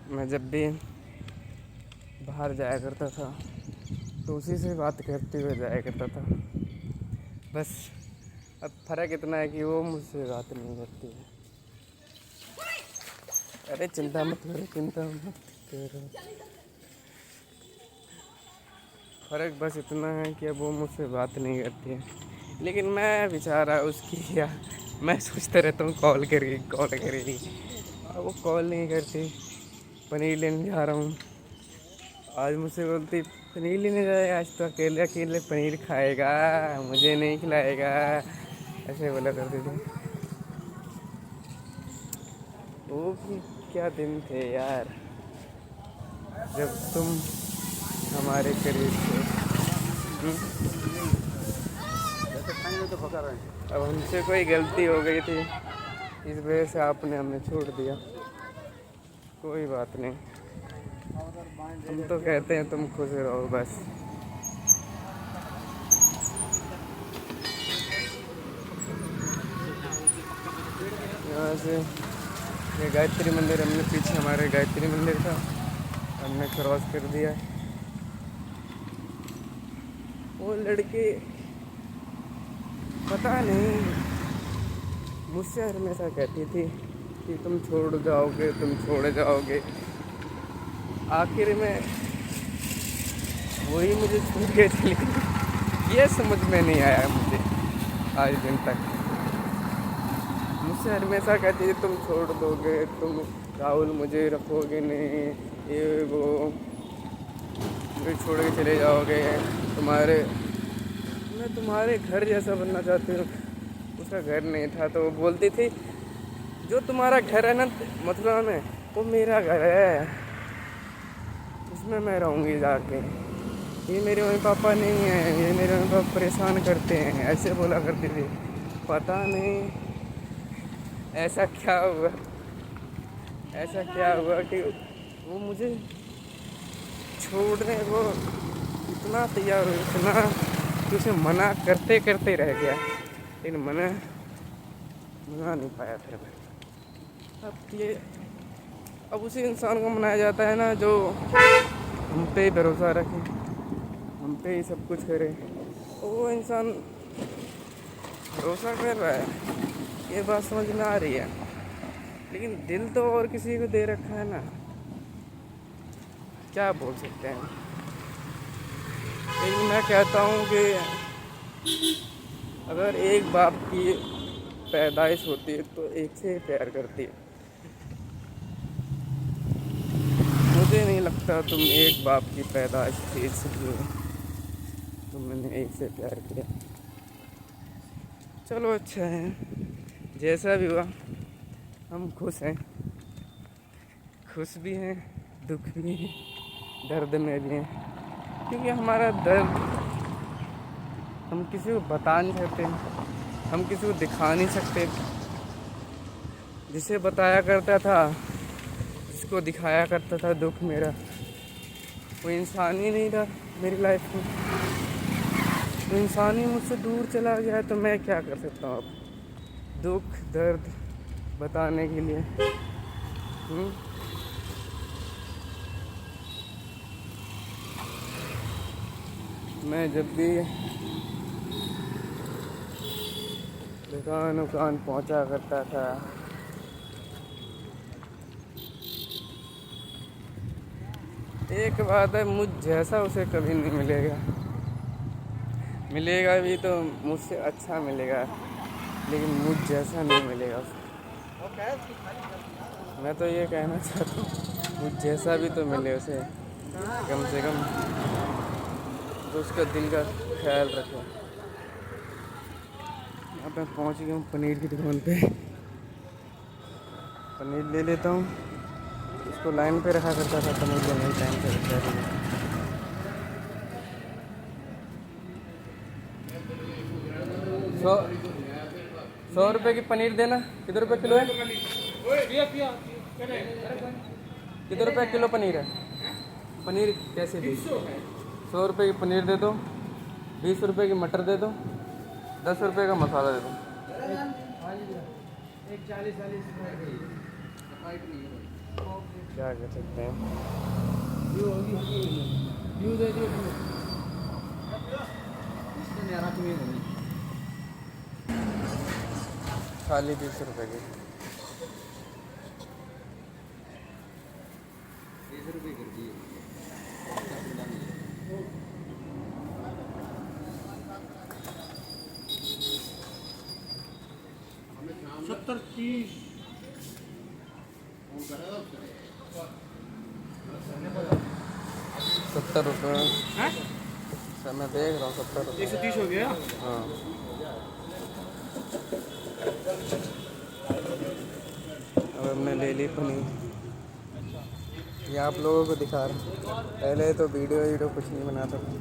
मैं जब भी बाहर जाया करता था तो उसी से बात करते हुए जाया करता था। बस अब फ़र्क इतना है कि वो मुझसे बात नहीं करती है। अरे चिंता मत करो, चिंता मत करो। फ़र्क बस इतना है कि अब वो मुझसे बात नहीं करती है, लेकिन मैं बेचारा उसकी या मैं सोचता रहता हूँ कॉल करेगी कॉल करेगी, और वो कॉल नहीं करती। पनीर लेने जा रहा हूँ, आज मुझसे बोलती पनीर लेने जाएगा, आज तो अकेले अकेले पनीर खाएगा, मुझे नहीं खिलाएगा, ऐसे बोला करती थी। वो भी क्या दिन थे यार, जब तुम हमारे करीब थे। अब हमसे कोई गलती हो गई थी, इस वजह से आपने हमें छोड़ दिया। कोई बात नहीं, हम तो कहते हैं तुम खुश रहो बस। यहाँ से ये गायत्री मंदिर, हमने पीछे हमारे गायत्री मंदिर था, हमने क्रॉस कर दिया। वो लड़की पता नहीं मुझसे हमेशा कहती थी कि तुम छोड़ जाओगे, तुम छोड़ जाओगे। आखिर में वही मुझे छोड़ के चली गई। ये समझ में नहीं आया मुझे आज दिन तक। मुझसे हमेशा कहती थी तुम छोड़ दोगे, तुम राहुल मुझे रखोगे नहीं, ये वो मुझे छोड़ के चले जाओगे, तुम्हारे मैं तुम्हारे घर जैसा बनना चाहती हूँ। उसका घर नहीं था तो वो बोलती थी जो तुम्हारा घर है ना मथुरा में, वो मेरा घर है, उसमें मैं रहूँगी जाके। ये मेरे मम्मी पापा नहीं हैं, ये मेरे मम्मी पापा परेशान करते हैं, ऐसे बोला करती थी। पता नहीं ऐसा क्या हुआ, ऐसा क्या हुआ कि वो मुझे छोड़ने को इतना तैयार हुई, इतना कि उसे मना करते करते रह गया, लेकिन मना नहीं पाया फिर मैं। अब उसी इंसान को मनाया जाता है ना जो हम पे ही भरोसा रखे, हम पे ही सब कुछ करे। वो इंसान भरोसा कर रहा है, ये बात समझ में आ रही है, लेकिन दिल तो और किसी को दे रखा है ना, क्या बोल सकते हैं। लेकिन मैं कहता हूँ कि अगर एक बाप की पैदाइश होती है तो एक से प्यार करती है। मुझे नहीं लगता तुम एक बाप की पैदाइश थी इसलिए तुमने एक से प्यार किया। चलो अच्छा है, जैसा भी हुआ हम खुश हैं, खुश भी हैं, दुख भी हैं, दर्द में भी हैं, क्योंकि हमारा दर्द हम किसी को बता नहीं सकते, हम किसी को दिखा नहीं सकते। जिसे बताया करता था, जिसको दिखाया करता था दुख मेरा, वो इंसान ही नहीं रहा मेरी लाइफ में। तो इंसान ही मुझसे दूर चला गया, तो मैं क्या कर सकता हूँ अब दुख दर्द बताने के लिए। मैं जब भी दुकान उकान पहुँचा करता था, एक बात है, मुझ जैसा उसे कभी नहीं मिलेगा। मिलेगा भी तो मुझसे अच्छा मिलेगा, लेकिन मुझ जैसा नहीं मिलेगा उसे। मैं तो ये कहना चाहता हूँ मुझ जैसा भी तो मिले उसे, कम से कम तो उसका दिल का ख्याल रखो। अब मैं पहुँच गया हूँ पनीर की दुकान पे, पनीर ले लेता हूँ। उसको लाइन पे रखा करता था पनीर लेने टाइम पे रखा था। 100 रुपये की पनीर देना। कितने रुपये किलो है? कितने रुपये किलो पनीर है? पनीर कैसे दी? 100 रुपये की पनीर दे दो, 20 रुपये की मटर दे दो, 10 रुपये का मसाला दे दो। एक 40 40 क्या कर सकते हैं। खाली 20 रुपए की। 30 रुपये कर दिए। 70-30 70 रुपये हैं? सर मैं देख रहा हूँ 70 रुपये। 130 हो गया। हाँ अब हमने ले ली पनीर। ये आप लोगों को दिखा रहा हूँ। पहले तो वीडियो कुछ नहीं बनाता था।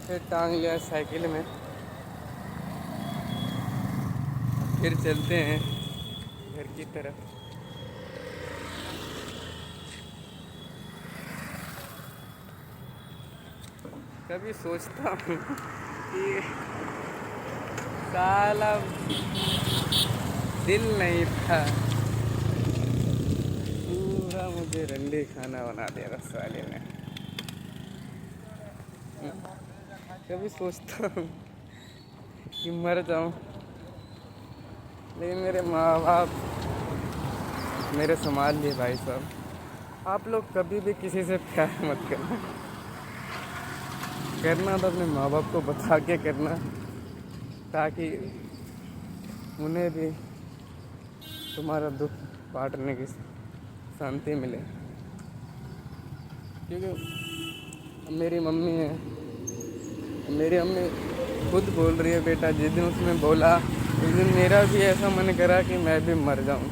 फिर टांग लिया साइकिल में। फिर चलते हैं घर की तरफ। कभी सोचता हूँ कि साला दिल नहीं था, पूरा मुझे रंडी खाना बना दिया था साले ने। कभी सोचता हूँ कि मर जाऊँ, लेकिन मेरे माँ बाप मेरे संभाल लिए। भाई साहब आप लोग कभी भी किसी से प्यार मत करना तो अपने माँ बाप को बता के करना, ताकि उन्हें भी तुम्हारा दुख बांटने की शांति मिले। क्योंकि मेरी मम्मी है, मेरी मम्मी खुद बोल रही है बेटा, जिस दिन उसने बोला उस दिन मेरा भी ऐसा मन करा कि मैं भी मर जाऊं।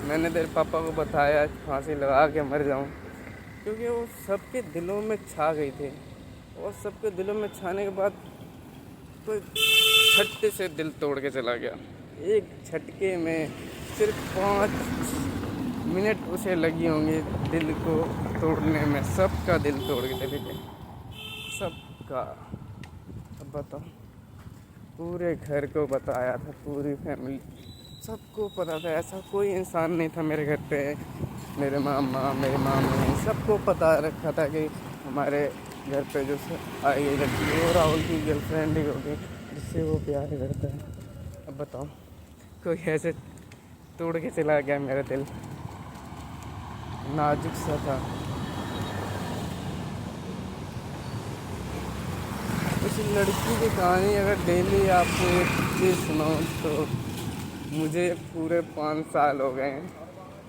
मैंने तेरे पापा को बताया फांसी लगा के मर जाऊं, क्योंकि वो सबके दिलों में छा गई थी। और सबके दिलों में छाने के बाद तो झटके से दिल तोड़ के चला गया। एक झटके में सिर्फ 5 मिनट उसे लगी होंगी दिल को तोड़ने में। सबका दिल तोड़ के चले गए, सबका। अब बताओ, पूरे घर को बताया था, पूरी फैमिली सबको पता था। ऐसा कोई इंसान नहीं था मेरे घर पे, मेरे मामा मेरे मामी सबको पता रखा था कि हमारे घर पे जो आई गई लड़की वो राहुल की गर्लफ्रेंड ही होगी, जिससे वो प्यार करता है। अब बताओ, कोई ऐसे तोड़ के चला गया मेरा दिल, नाजुक सा था। उस लड़की की कहानी अगर डेली आपको एक चीज़ सुनाऊं तो मुझे पूरे 5 साल हो गए हैं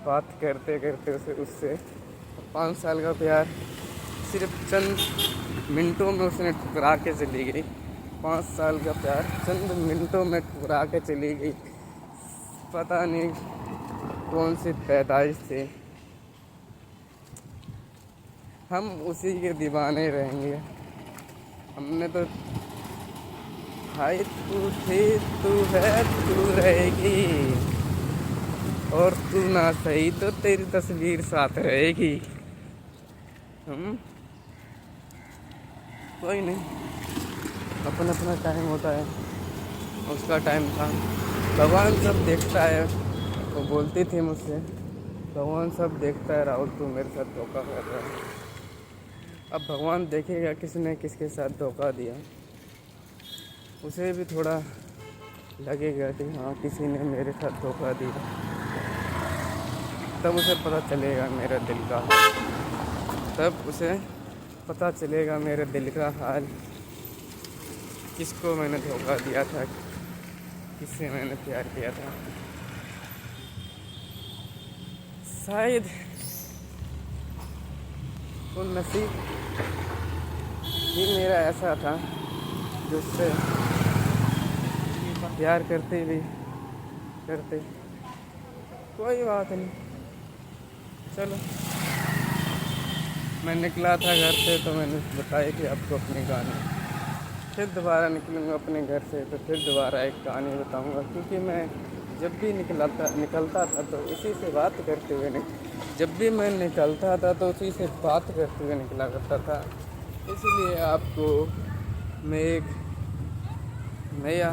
बात करते करते उससे। 5 साल का प्यार सिर्फ चंद मिनटों में उसने ठुकरा के चली गई। 5 साल का प्यार चंद मिनटों में ठुकरा के चली गई। पता नहीं कौन सी पैदाइश थी, हम उसी के दीवाने रहेंगे। हमने तो भाई तू थी, तू है, तू रहेगी, और तू ना सही तो तेरी तस्वीर साथ रहेगी। कोई नहीं, अपना अपना टाइम होता है, उसका टाइम था। भगवान सब देखता है। वो बोलती थी मुझसे, भगवान सब देखता है राहुल, तू मेरे साथ धोखा कर रहा है। अब भगवान देखेगा किसने किसके साथ धोखा दिया, उसे भी थोड़ा लगेगा कि हाँ किसी ने मेरे साथ धोखा दिया। तब उसे पता चलेगा मेरा दिल का हाल, तब उसे पता चलेगा मेरे दिल का हाल, किसको मैंने धोखा दिया था, किससे मैंने प्यार किया था। शायद वो नसीब ही मेरा ऐसा था जिससे प्यार करते भी करते। कोई बात नहीं, चलो। मैं निकला था घर से तो मैंने बताया कि आपको अपनी कहानी, फिर दोबारा निकलूँगा अपने घर से तो फिर दोबारा एक कहानी बताऊँगा। क्योंकि मैं जब भी निकलता था तो इसी से बात करते हुए जब भी मैं निकलता था तो उसी से बात करते हुए निकला करता था। इसलिए आपको मैं एक नया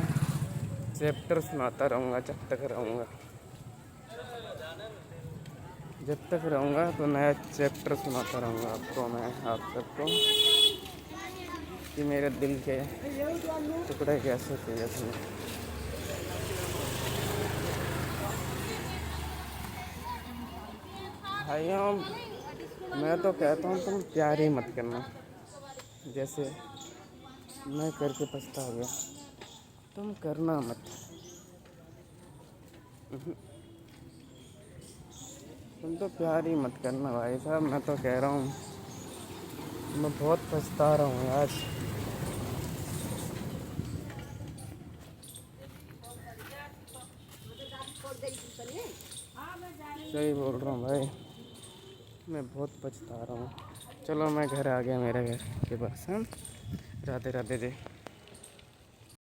चैप्टर सुनाता रहूँगा जब तक रहूँगा। जब तक रहूँगा तो नया चैप्टर सुनाता रहूँगा आपको, मैं आप सबको, कि मेरे दिल के टुकड़े कैसे थे इसमें। भाइयों, मैं तो कहता हूँ तुम प्यार ही मत करना, जैसे मैं करके पछता गया, तुम करना मत। तुम तो प्यार ही मत करना भाई साहब, मैं तो कह रहा हूँ, मैं बहुत पछता रहा हूँ आज। सही बोल रहा हूँ भाई, मैं बहुत पछता रहा हूँ। चलो मैं घर आ गया, मेरे घर के पास। हाँ, राधे राधे जी।